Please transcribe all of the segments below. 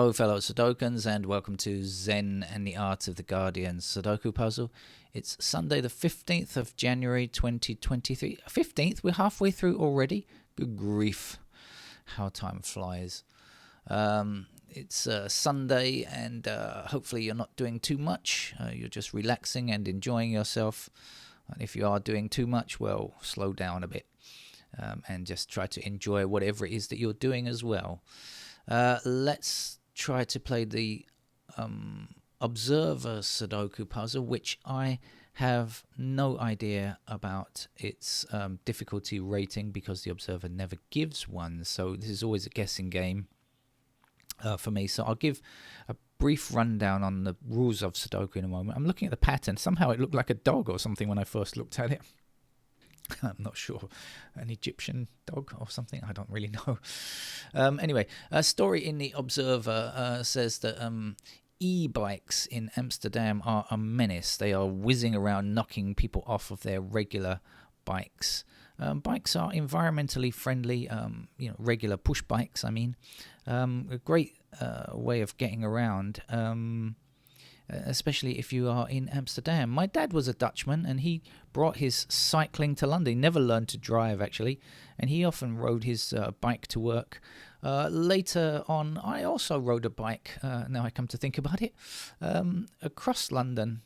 Hello, fellow Sudokans, and welcome to Zen and the Art of the Guardian Sudoku Puzzle. It's Sunday, the 15th of January, 2023. 15th? We're halfway through already? Good grief. How time flies. It's Sunday, and hopefully you're not doing too much. You're just relaxing and enjoying yourself. And if you are doing too much, well, slow down a bit. And just try to enjoy whatever it is that you're doing as well. Let's try to play the Observer Sudoku puzzle, which I have no idea about its difficulty rating because the Observer never gives one. So this is always a guessing game for me. So I'll give a brief rundown on the rules of Sudoku in a moment. I'm looking at the pattern. Somehow it looked like a dog or something when I first looked at it. I'm not sure. An Egyptian dog or something? I don't really know. Anyway, a story in the Observer says that e-bikes in Amsterdam are a menace. They are whizzing around, knocking people off of their regular bikes. Bikes are environmentally friendly, regular push bikes, I mean. A great way of getting around. Especially if you are in Amsterdam. My dad was a Dutchman, and he brought his cycling to London. He never learned to drive, actually, and he often rode his bike to work. Later on, I also rode a bike, now I come to think about it, across London,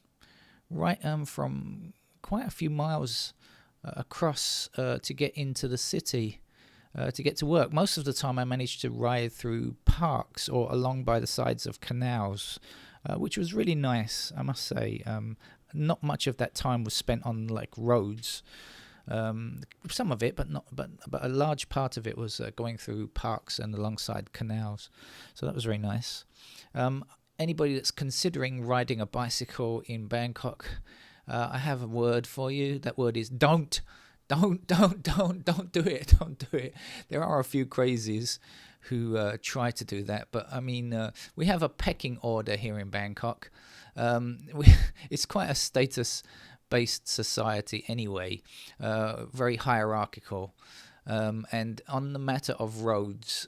right from quite a few miles across to get into the city. To get to work. Most of the time I managed to ride through parks or along by the sides of canals, which was really nice, I must say. Not much of that time was spent on like roads. Some of it, but a large part of it was going through parks and alongside canals. So that was very nice. Anybody that's considering riding a bicycle in Bangkok, I have a word for you. That word is don't. Don't do it. Don't do it. There are a few crazies who try to do that, but I mean, we have a pecking order here in Bangkok. It's quite a status-based society anyway, very hierarchical. And on the matter of roads,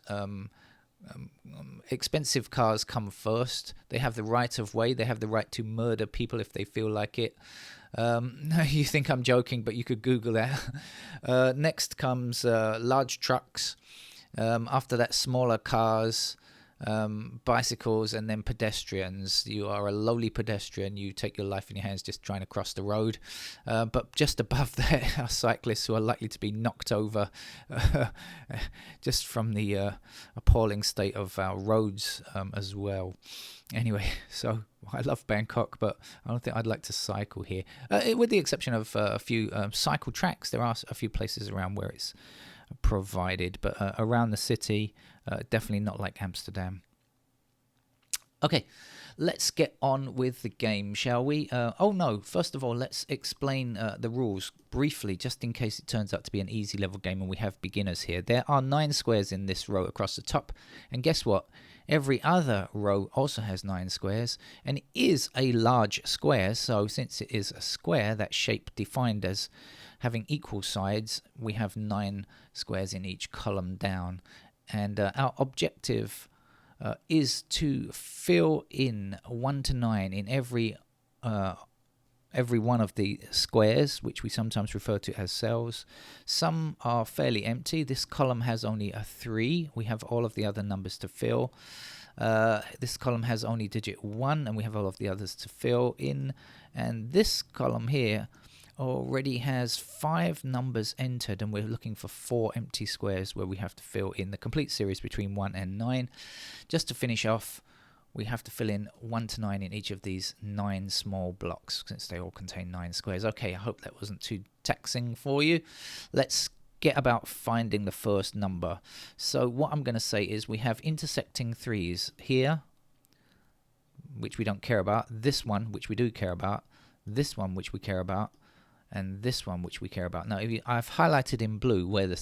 expensive cars come first. They have the right of way. They have the right to murder people if they feel like it. You think I'm joking, but you could Google that. Next comes large trucks. After that, smaller cars, bicycles, and then pedestrians. You are a lowly pedestrian. You take your life in your hands just trying to cross the road. But just above that are cyclists who are likely to be knocked over just from the appalling state of our roads as well. Anyway, so I love Bangkok, but I don't think I'd like to cycle here. With the exception of a few cycle tracks, there are a few places around where it's provided, but around the city, definitely not like Amsterdam. Okay, let's get on with the game, shall we? First of all, let's explain the rules briefly, just in case it turns out to be an easy level game and we have beginners here. There are 9 squares in this row across the top, and guess what? Every other row also has 9 squares and is a large square, so since it is a square, that shape defined as having equal sides, we have 9 squares in each column down. And our objective is to fill in 1 to 9 in every one of the squares, which we sometimes refer to as cells. Some are fairly empty. This column has only a 3. We have all of the other numbers to fill. This column has only digit 1, and we have all of the others to fill in. And this column here already has 5 numbers entered, and we're looking for 4 empty squares where we have to fill in the complete series between 1 and 9. Just to finish off, we have to fill in 1 to 9 in each of these 9 small blocks, since they all contain 9 squares. Okay, I hope that wasn't too taxing for you. Let's get about finding the first number. So what I'm going to say is we have intersecting 3s here, which we don't care about, this one, which we do care about, this one, which we care about, and this one, which we care about. Now, I've highlighted in blue where the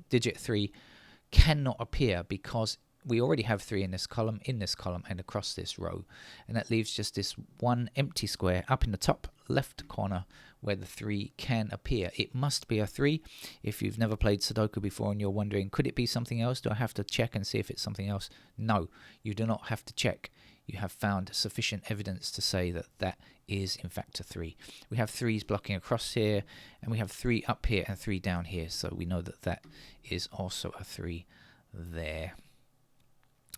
digit 3 cannot appear because we already have 3 in this column, and across this row. And that leaves just this one empty square up in the top left corner where the 3 can appear. It must be a 3. If you've never played Sudoku before and you're wondering, could it be something else? Do I have to check and see if it's something else? No, you do not have to check. You have found sufficient evidence to say that that is in fact a 3. We have 3s blocking across here, and we have 3 up here and 3 down here, so we know that that is also a 3 there.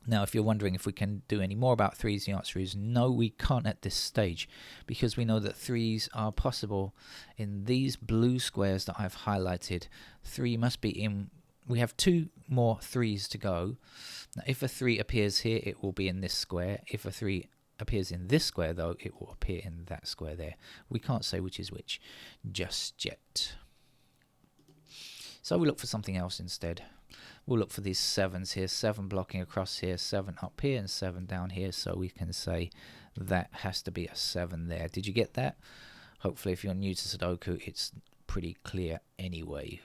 Now, if you're wondering if we can do any more about 3s, the answer is no, we can't at this stage, because we know that 3s are possible in these blue squares that I've highlighted. 3 must be in. We have 2 more 3s to go. Now, if a 3 appears here, it will be in this square. If a 3 appears in this square, though, it will appear in that square there. We can't say which is which just yet. So we look for something else instead. We'll look for these 7s here, 7 blocking across here, 7 up here, and 7 down here. So we can say that has to be a 7 there. Did you get that? Hopefully, if you're new to Sudoku, it's pretty clear anyway.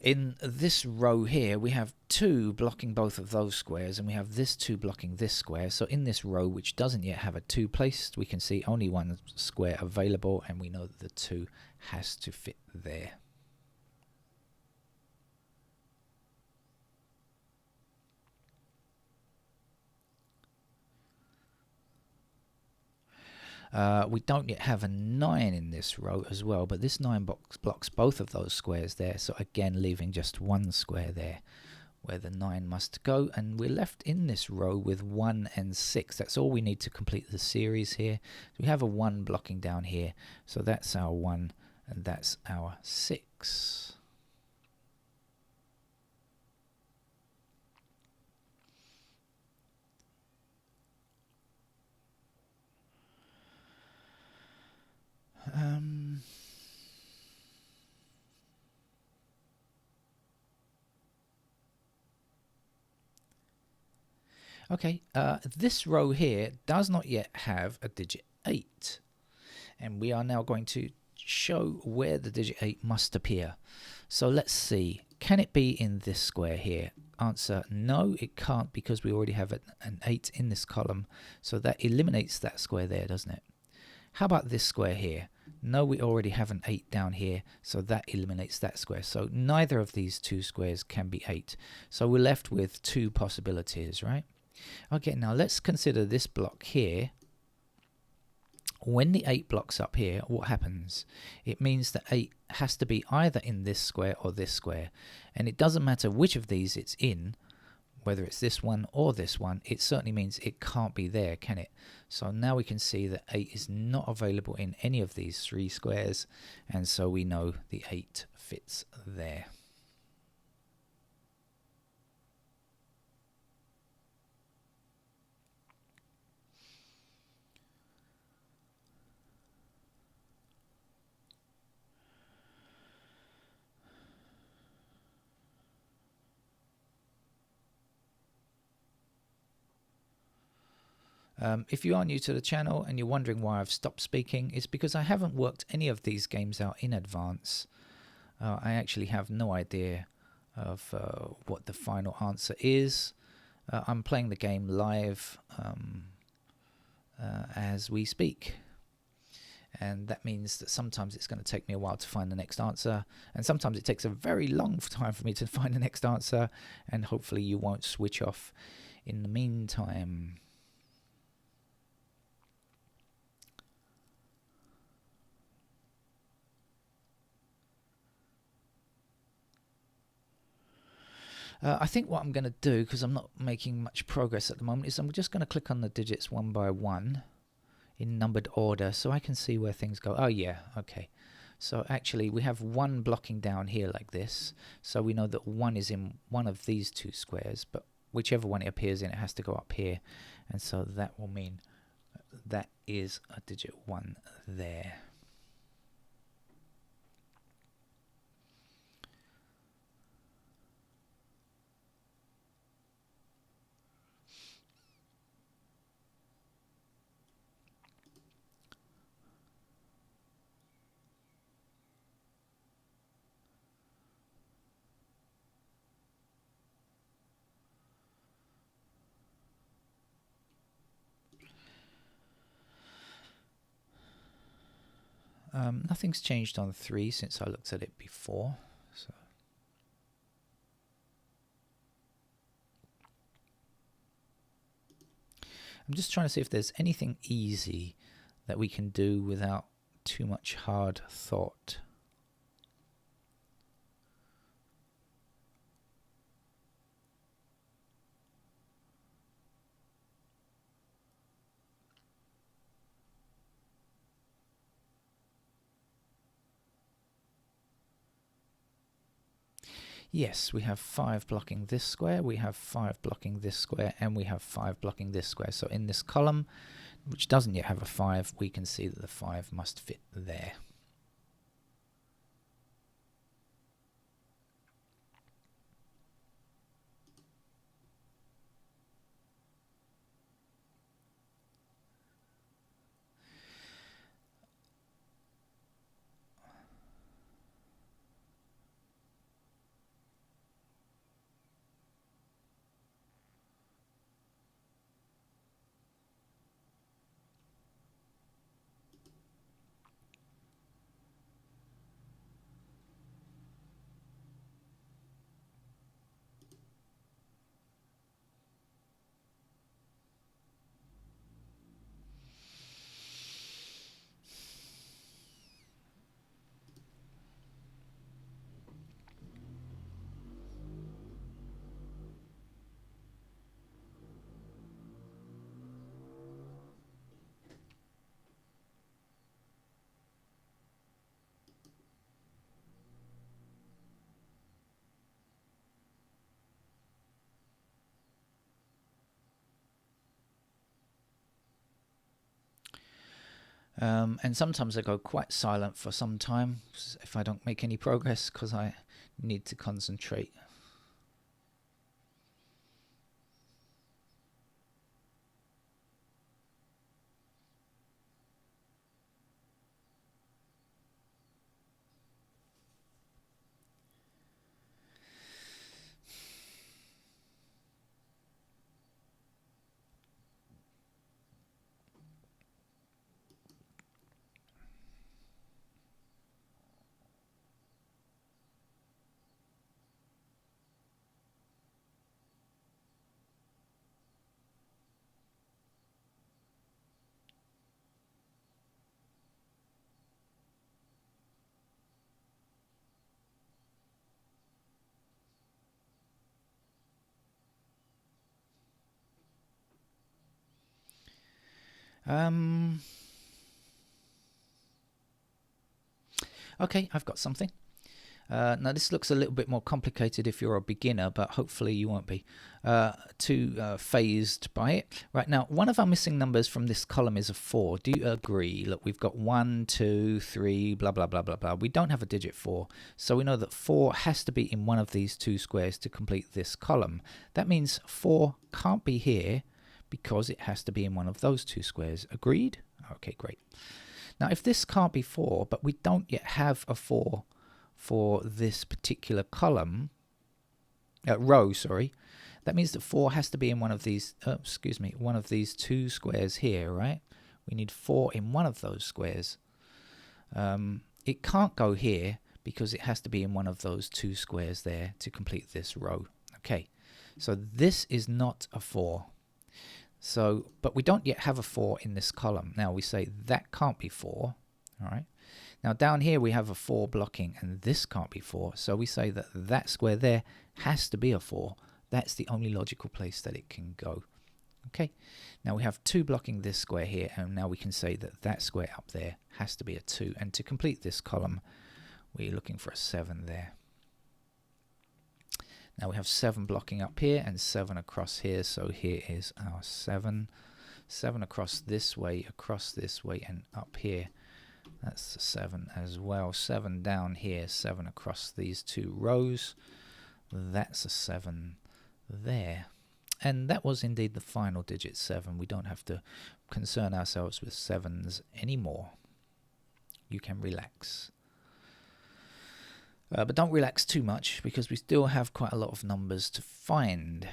In this row here, we have 2 blocking both of those squares, and we have this 2 blocking this square. So in this row, which doesn't yet have a 2 placed, we can see only 1 square available, and we know that the 2 has to fit there. We don't yet have a 9 in this row as well, but this 9 blocks both of those squares there, so again leaving just 1 square there where the 9 must go, and we're left in this row with 1 and 6. That's all we need to complete the series here. So we have a 1 blocking down here, so that's our 1 and that's our 6. Okay, this row here does not yet have a digit 8, and we are now going to show where the digit 8 must appear. So let's see, can it be in this square here? Answer, no, it can't, because we already have an 8 in this column, so that eliminates that square there, doesn't it? How about this square here? No, we already have an 8 down here, so that eliminates that square. So neither of these 2 squares can be 8. So we're left with 2 possibilities, right? Okay, now let's consider this block here. When the 8 blocks up here, what happens? It means that 8 has to be either in this square or this square. And it doesn't matter which of these it's in, whether it's this one or this one, it certainly means it can't be there, can it? So now we can see that 8 is not available in any of these 3 squares, and so we know the 8 fits there. If you are new to the channel and you're wondering why I've stopped speaking, it's because I haven't worked any of these games out in advance. I actually have no idea of what the final answer is. I'm playing the game live as we speak. And that means that sometimes it's going to take me a while to find the next answer, and sometimes it takes a very long time for me to find the next answer, and hopefully you won't switch off in the meantime. I think what I'm going to do, because I'm not making much progress at the moment, is I'm just going to click on the digits one by one in numbered order so I can see where things go. Oh yeah, okay. So actually we have 1 blocking down here like this, so we know that 1 is in one of these 2 squares, but whichever one it appears in, it has to go up here, and so that will mean that is a digit 1 there. Nothing's changed on 3 since I looked at it before. So I'm just trying to see if there's anything easy that we can do without too much hard thought. Yes, we have 5 blocking this square, we have 5 blocking this square, and we have 5 blocking this square. So in this column, which doesn't yet have a 5, we can see that the 5 must fit there. And sometimes I go quite silent for some time if I don't make any progress, because I need to concentrate. Okay, I've got something. Now this looks a little bit more complicated if you're a beginner, but hopefully you won't be too phased by it. Right, now one of our missing numbers from this column is a 4. Do you agree? Look, we've got 1, 2, 3, blah, blah, blah, blah, blah. We don't have a digit 4, so we know that 4 has to be in one of these 2 squares to complete this column. That means 4 can't be here because it has to be in one of those 2 squares. Agreed? Okay, great. Now if this can't be 4, but we don't yet have a 4 for this particular column, row, sorry, that means that 4 has to be in one of these, one of these 2 squares here, right? We need 4 in one of those squares. It can't go here because it has to be in one of those 2 squares there to complete this row. Okay, so this is not a 4. So, but we don't yet have a 4 in this column. Now we say that can't be 4, all right? Now down here we have a 4 blocking, and this can't be 4, so we say that that square there has to be a 4. That's the only logical place that it can go. Okay, now we have 2 blocking this square here, and now we can say that that square up there has to be a 2, and to complete this column we're looking for a 7 there. Now we have 7 blocking up here and 7 across here, so here is our 7. 7 across this way, and up here. That's the 7 as well. 7 down here, 7 across these 2 rows. That's a 7 there. And that was indeed the final digit, 7. We don't have to concern ourselves with 7s anymore. You can relax. But don't relax too much, because we still have quite a lot of numbers to find.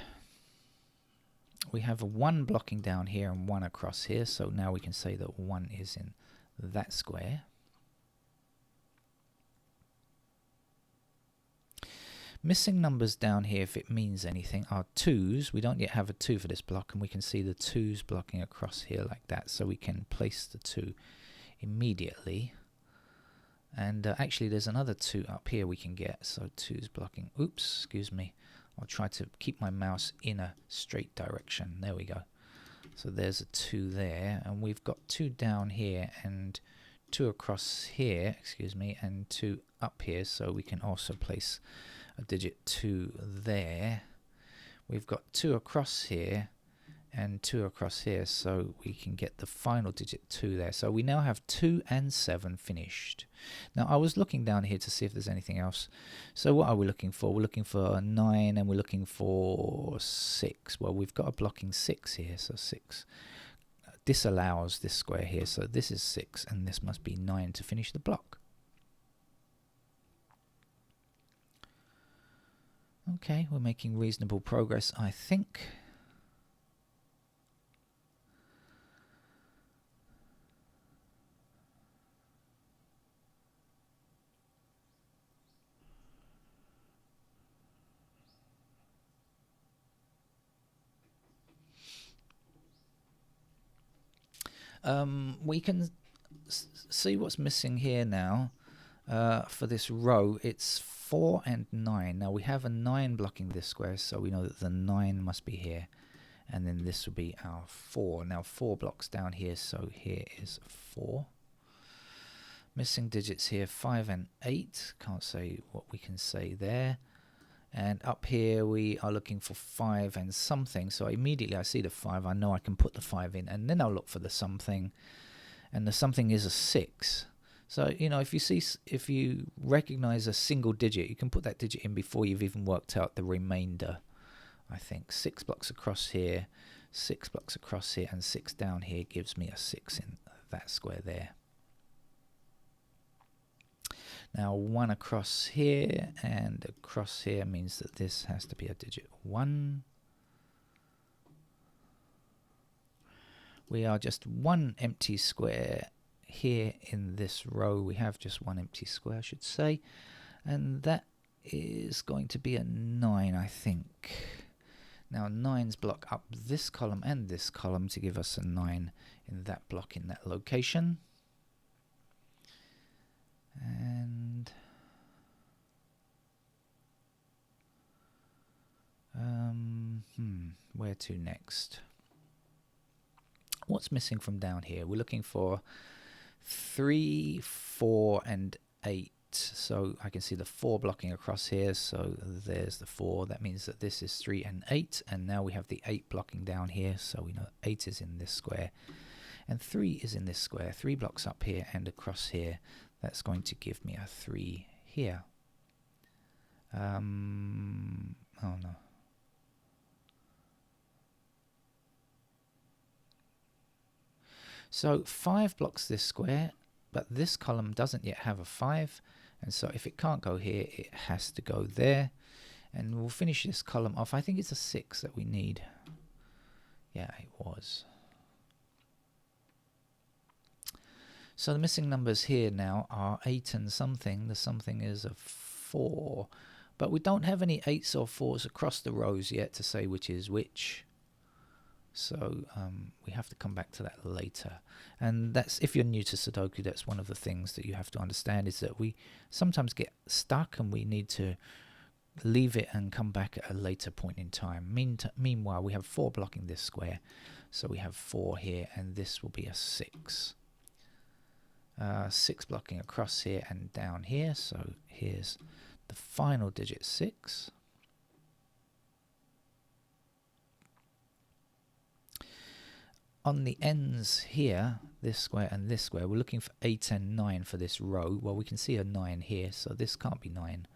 We have a 1 blocking down here and 1 across here, so now we can say that 1 is in that square. Missing numbers down here, if it means anything, are 2s. We don't yet have a 2 for this block, and we can see the 2s blocking across here like that, so we can place the 2 immediately. And actually there's another 2 up here we can get, so 2's blocking. Oops, excuse me. I'll try to keep my mouse in a straight direction. There we go. So there's a 2 there, and we've got 2 down here and 2 across here, excuse me, and 2 up here, so we can also place a digit 2 there. We've got 2 across here and 2 across here, so we can get the final digit 2 there. So we now have 2 and 7 finished. Now I was looking down here to see if there's anything else. So what are we looking for? We're looking for 9 and we're looking for 6. Well, we've got a blocking 6 here, so 6 disallows this square here, so this is 6 and this must be 9 to finish the block. Okay, we're making reasonable progress, I think. We can see what's missing here now. For this row, it's 4 and 9. Now we have a 9 blocking this square, so we know that the 9 must be here. And then this will be our 4. Now 4 blocks down here, so here is 4. Missing digits here, 5 and 8. Can't say what we can say there. And up here we are looking for 5 and something, so immediately I see the 5, I know I can put the 5 in, and then I'll look for the something, and the something is a 6. So, you know, if you recognize a single digit, you can put that digit in before you've even worked out the remainder. I think 6 blocks across here, 6 blocks across here, and 6 down here gives me a 6 in that square there. Now 1 across here and across here means that this has to be a digit 1. We are just 1 empty square here in this row. We have just 1 empty square, I should say, and that is going to be a 9, I think. Now 9's block up this column and this column to give us a 9 in that block in that location. And where to next? What's missing from down here? We're looking for 3, 4 and 8. So I can see the 4 blocking across here, so there's the 4. That means that this is 3 and 8, and now we have the 8 blocking down here, so we know 8 is in this square and 3 is in this square. 3 blocks up here and across here. That's going to give me a 3 here. Oh no. So 5 blocks this square, but this column doesn't yet have a 5, and so if it can't go here, it has to go there. And we'll finish this column off. I think it's a 6 that we need. Yeah, it was. So the missing numbers here now are 8 and something. The something is a 4. But we don't have any 8s or 4s across the rows yet to say which is which. So we have to come back to that later. And that's, if you're new to Sudoku, that's one of the things that you have to understand, is that we sometimes get stuck and we need to leave it and come back at a later point in time. Meanwhile, we have 4 blocking this square. So we have 4 here, and this will be a 6. 6 blocking across here and down here, so here's the final digit 6. On the ends here, this square and this square, we're looking for 8 and 9 for this row. Well, we can see a 9 here, so this can't be 9.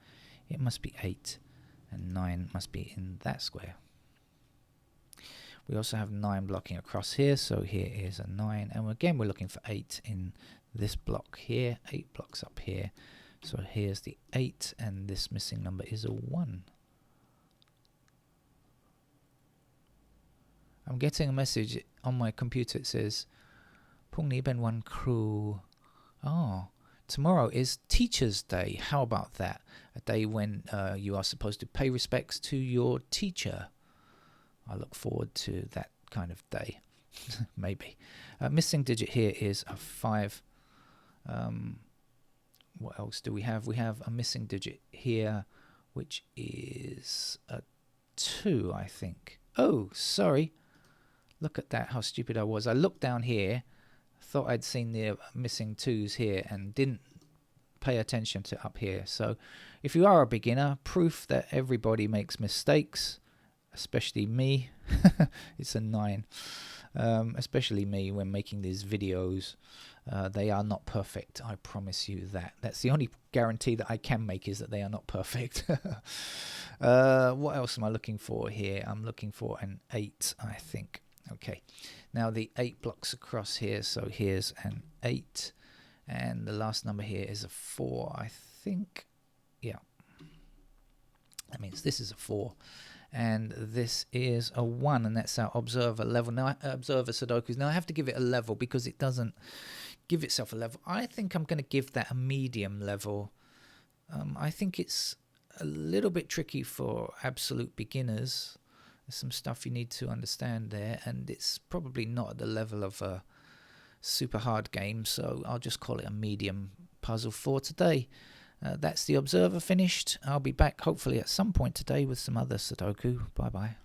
It must be 8, and 9 must be in that square. We also have 9 blocking across here, so here is a 9, and again we're looking for 8 in this block here, 8 blocks up here, so here's the 8, and this missing number is a 1. I'm getting a message on my computer. It says, "พรุ่งนี้เป็นวันครู." Oh, Tomorrow is Teacher's Day. How about that? A day when you are supposed to pay respects to your teacher. I look forward to that kind of day. Maybe. Missing digit here is a 5. What else do we have? We have a missing digit here, which is a 2, I think. Oh, sorry. Look at that, how stupid I was. I looked down here, thought I'd seen the missing 2s here, and didn't pay attention to up here. So if you are a beginner, proof that everybody makes mistakes, especially me. It's a 9. Especially me when making these videos. They are not perfect, I promise you that. That's the only guarantee that I can make, is that they are not perfect. What else am I looking for here? I'm looking for an 8, I think. Okay, now the 8 blocks across here, so here's an 8, and the last number here is a 4, I think. Yeah, that means this is a 4, and this is a 1, and that's our observer level. Now, observer Sudokus. Now I have to give it a level because it doesn't give itself a level. I think I'm going to give that a medium level. I think it's a little bit tricky for absolute beginners. There's some stuff you need to understand there, and it's probably not at the level of a super hard game, so I'll just call it a medium puzzle for today. That's the observer finished. I'll be back hopefully at some point today with some other Sudoku. Bye bye.